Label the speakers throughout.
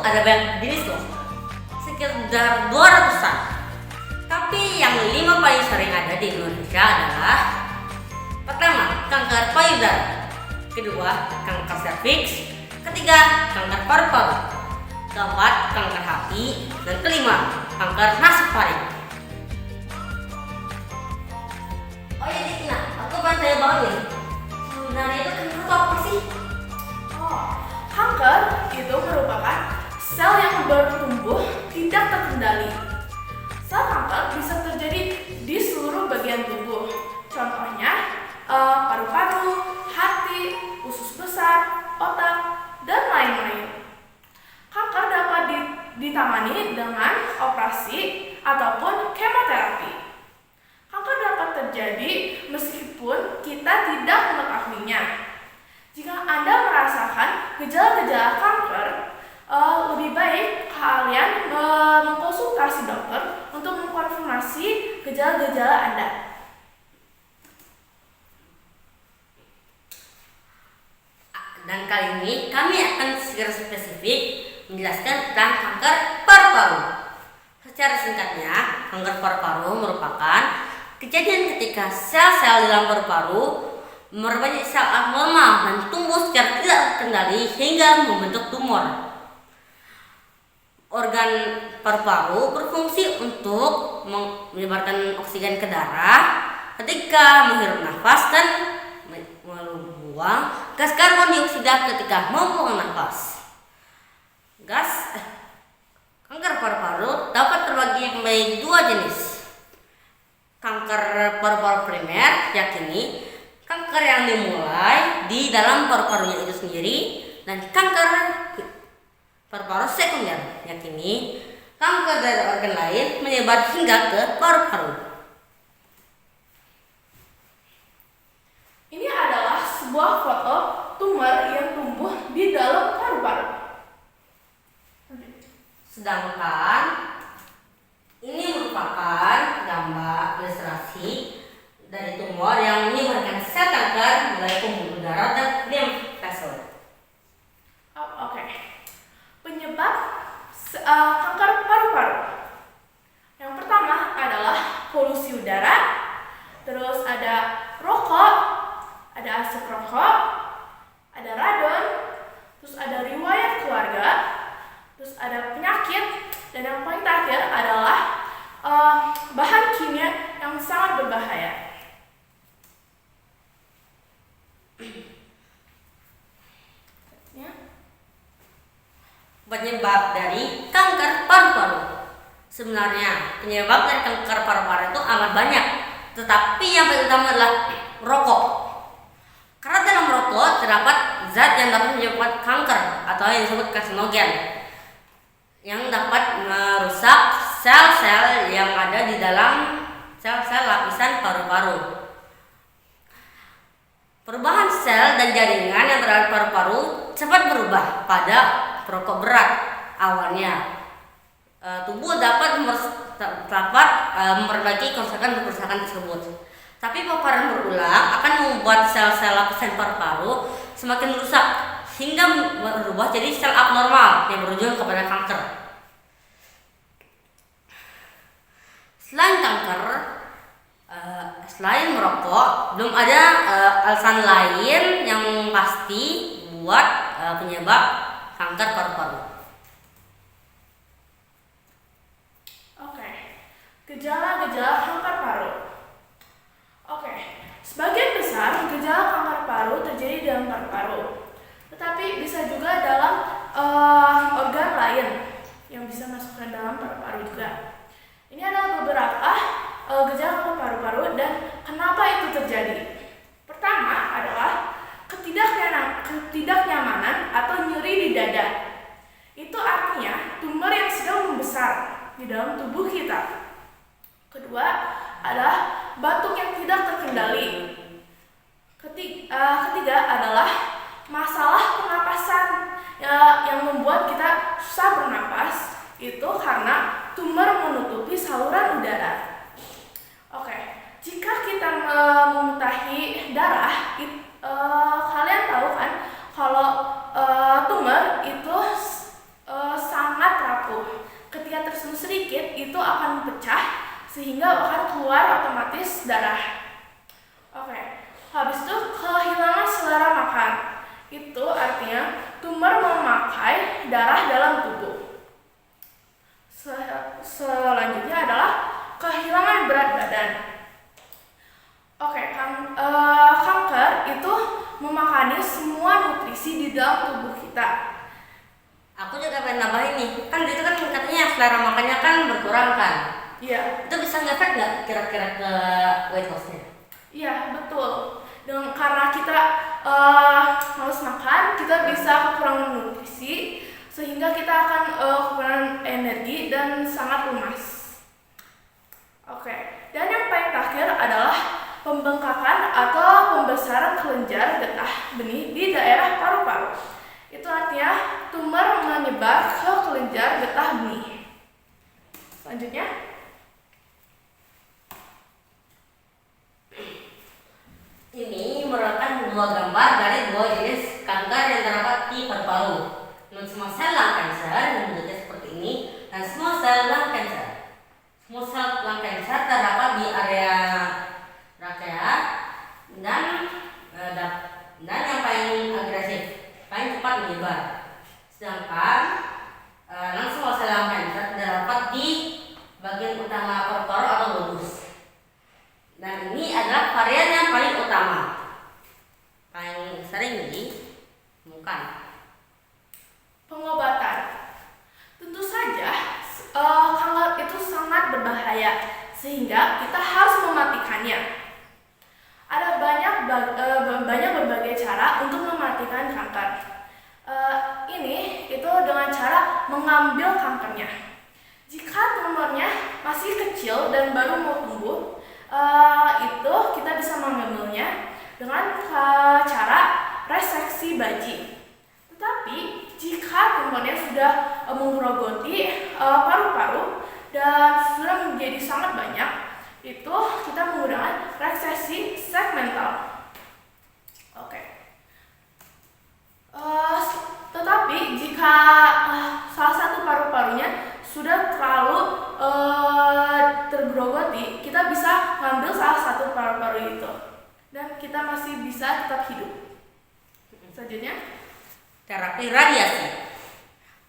Speaker 1: ada banyak jenis loh, sekitar 200-an. Tapi yang 5 paling sering ada di Indonesia adalah: pertama, kanker payudara; kedua, kanker serviks; ketiga, kanker paru-paru; keempat, kanker hati; dan kelima, kanker nasofaring. Oh ya Dikna, aku pengen tanya banget nih, sebenarnya itu kanker itu apa sih?
Speaker 2: Kanker itu merupakan sel yang bertumbuh tidak terkendali. Sel kanker bisa terjadi di seluruh bagian tubuh. Contohnya paru-paru, hati, usus besar, otak, dan lain-lain. Kanker dapat ditangani dengan operasi ataupun kemoterapi. Kanker dapat terjadi meskipun kita tidak mengetahuinya. Jika Anda merasakan gejala-gejala kanker, lebih baik kalian mengkonsultasi dokter untuk mengkonfirmasi gejala-gejala Anda.
Speaker 1: Dan kali ini kami akan secara spesifik menjelaskan tentang kanker paru-paru. Secara singkatnya, kanker paru-paru merupakan kejadian ketika sel-sel dalam paru-paru memperbanyak sel abnormal dan tumbuh secara tidak terkendali hingga membentuk tumor. Organ paru-paru berfungsi untuk menyebarkan oksigen ke darah ketika menghirup nafas dan membuang gas karbon dioksida ketika membuang nafas. Kanker paru-paru dapat terbagi menjadi 2 jenis. Kanker paru-paru primer, yakni kanker yang dimulai di dalam paru-parunya itu sendiri, dan kanker paru-paru sekunder, yakni kanker dari organ lain menyebar hingga ke paru-paru.
Speaker 2: Ini adalah sebuah foto tumor yang tumbuh di dalam paru-paru.
Speaker 1: Sedangkan ini merupakan gambar ilustrasi dari tumor yang menyebarkan sel kanker mulai pembuluh darah dan lymph vessel.
Speaker 2: Oke. Penyebab kanker paru-paru. Yang pertama adalah polusi udara, terus ada rokok, ada asap rokok, ada radon, terus ada riwayat keluarga, terus ada penyakit, dan yang paling terakhir adalah bahan kimia yang sangat berbahaya.
Speaker 1: Penyebab dari kanker paru-paru. Sebenarnya penyebab dari kanker paru-paru itu amat banyak, tetapi yang paling utama adalah rokok. Karena dalam rokok terdapat zat yang dapat menyebabkan kanker atau yang disebut karsinogen, yang dapat merusak sel-sel yang ada di dalam sel-sel lapisan paru-paru. Perubahan sel dan jaringan yang terhadap paru-paru cepat berubah pada perokok berat. Awalnya tubuh dapat memperbaiki kerusakan tersebut, tapi paparan berulang akan membuat sel-sel lapisan paru-paru semakin rusak hingga berubah jadi sel abnormal yang berujung kepada kanker. Selain kanker, selain merokok, belum ada alasan lain yang pasti buat penyebab kanker paru-paru.
Speaker 2: Oke. Gejala-gejala kanker paru. Oke. Sebagian besar gejala kanker paru terjadi dalam paru-paru, tetapi bisa juga dalam organ lain yang bisa masuk ke dalam paru-paru juga. Ini adalah beberapa gejala kanker paru-paru dan kenapa itu terjadi. Pertama adalah ketidaknyamanan atau nyeri di dada. Itu artinya tumor yang sedang membesar di dalam tubuh kita. Kedua adalah batuk yang tidak terkendali. Ketiga adalah masalah pernapasan yang membuat kita susah bernapas. Itu karena tumor menutupi saluran udara. Oke, jika kita memuntahi darah, kalian tahu kan kalau tumor itu sangat sehingga akan keluar otomatis darah. Oke, habis itu kehilangan selera makan. Itu artinya tumor memakai darah dalam tubuh. Selanjutnya adalah kehilangan berat badan. Oke, kanker itu memakani semua nutrisi di dalam tubuh kita.
Speaker 1: Aku juga pengen nambahin nih, kan itu kan katanya selera makannya kan berkurang kan?
Speaker 2: Iya.
Speaker 1: Itu bisa ngefek nggak kira-kira ke weight loss-nya?
Speaker 2: Iya, betul. Karena kita males makan, kita bisa kekurangan nutrisi, sehingga kita akan kekurangan energi dan sangat lemas. Oke, dan yang paling terakhir adalah pembengkakan atau pembesaran kelenjar getah benih di daerah paru-paru. Itu artinya tumor menyebar ke kelenjar getah benih. Selanjutnya,
Speaker 1: ini merupakan dua gambar dari dua jenis kanker yang terdapat di paru-paru. Non-small cell lung cancer yang bentuknya seperti ini dan small cell lung cancer. Small cell lung cancer terdapat di area trakea dan yang paling agresif, paling cepat menyebar. Sedangkan non-small cell lung cancer terdapat di bagian utama paru-paru atau lobus. Dan ini adalah varian yang paling utama, paling sering ditemukan.
Speaker 2: pengobatan. Tentu saja kanker itu sangat berbahaya, sehingga kita harus mematikannya. Ada banyak berbagai cara untuk mematikan kanker. Ini itu dengan cara mengambil kankernya. Jika tumornya masih kecil dan baru mau tumbuh, itu kita bisa mengambilnya dengan cara reseksi baji. Tetapi jika tumornya sudah menggerogoti paru-paru dan sudah menjadi sangat banyak, itu kita menggunakan reseksi segmental. Oke. Tetapi jika salah satu paru-parunya sudah terlalu tergerogoti, kita bisa ngambil salah satu paru-paru itu dan kita masih bisa tetap hidup. Selanjutnya,
Speaker 1: Terapi radiasi.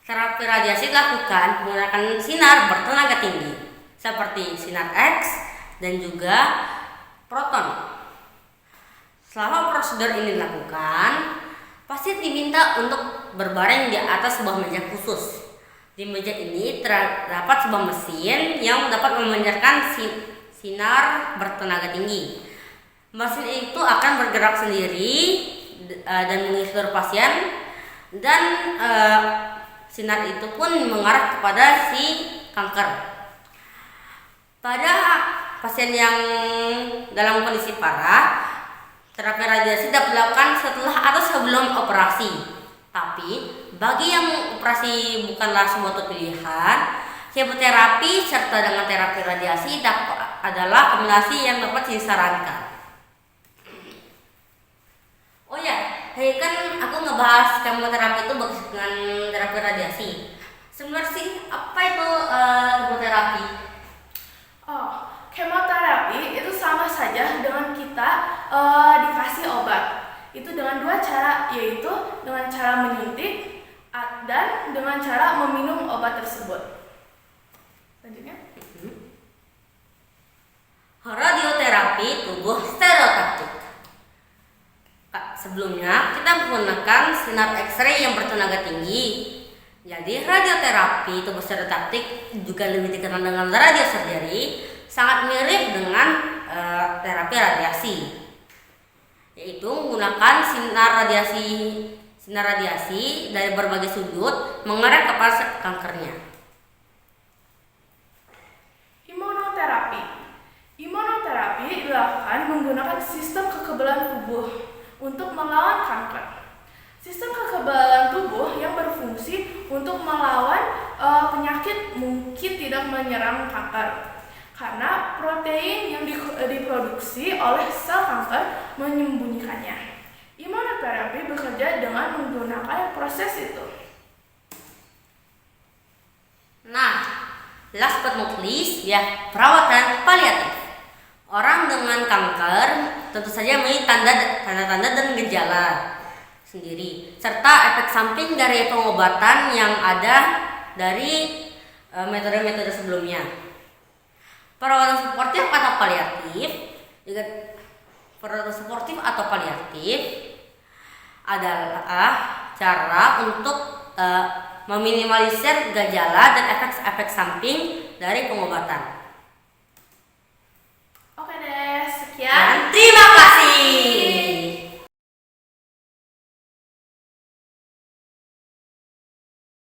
Speaker 1: Terapi radiasi dilakukan menggunakan sinar bertenaga tinggi seperti sinar X dan juga proton. Selama prosedur ini dilakukan, pasien diminta untuk berbaring di atas sebuah meja khusus. Di meja ini terdapat sebuah mesin yang dapat memancarkan sinar bertenaga tinggi. Mesin itu akan bergerak sendiri dan mengisi seluruh pasien, dan sinar itu pun mengarah kepada si kanker. Pada pasien yang dalam kondisi parah, terapi radiasi dapat dilakukan setelah atau sebelum operasi. Tapi bagi yang operasi bukanlah suatu pilihan, kemoterapi serta dengan terapi radiasi adalah kombinasi yang dapat disarankan. Oh ya, tadi kan aku ngebahas kemoterapi itu dengan terapi radiasi. Sebenarnya sih apa itu kemoterapi?
Speaker 2: Kemoterapi itu sama saja dengan kita dikasih obat. Itu dengan dua cara, yaitu dengan cara menyuntik dan dengan cara meminum obat tersebut. Selanjutnya,
Speaker 1: Radioterapi tubuh stereotaktik. Sebelumnya kita menggunakan sinar X-ray yang bertenaga tinggi. Jadi radioterapi tubuh stereotaktik juga lebih dikenal dengan radiosurgery, sangat mirip dengan terapi radiasi, yaitu menggunakan sinar radiasi dari berbagai sudut mengarah kepada kankernya.
Speaker 2: Imunoterapi dilakukan menggunakan sistem kekebalan tubuh untuk melawan kanker. Sistem kekebalan tubuh yang berfungsi untuk melawan penyakit mungkin tidak menyerang kanker, karena protein yang diproduksi oleh sel kanker menyembunyikannya. Imunoterapi bekerja dengan menggunakan proses itu.
Speaker 1: Nah, last but not least, ya perawatan paliatif. Orang dengan kanker tentu saja memiliki tanda-tanda dan gejala sendiri, serta efek samping dari pengobatan yang ada dari metode-metode sebelumnya. Perawatan suportif atau paliatif adalah cara untuk meminimalisir gejala dan efek-efek samping dari pengobatan.
Speaker 2: Oke deh, sekian.
Speaker 1: Dan terima kasih.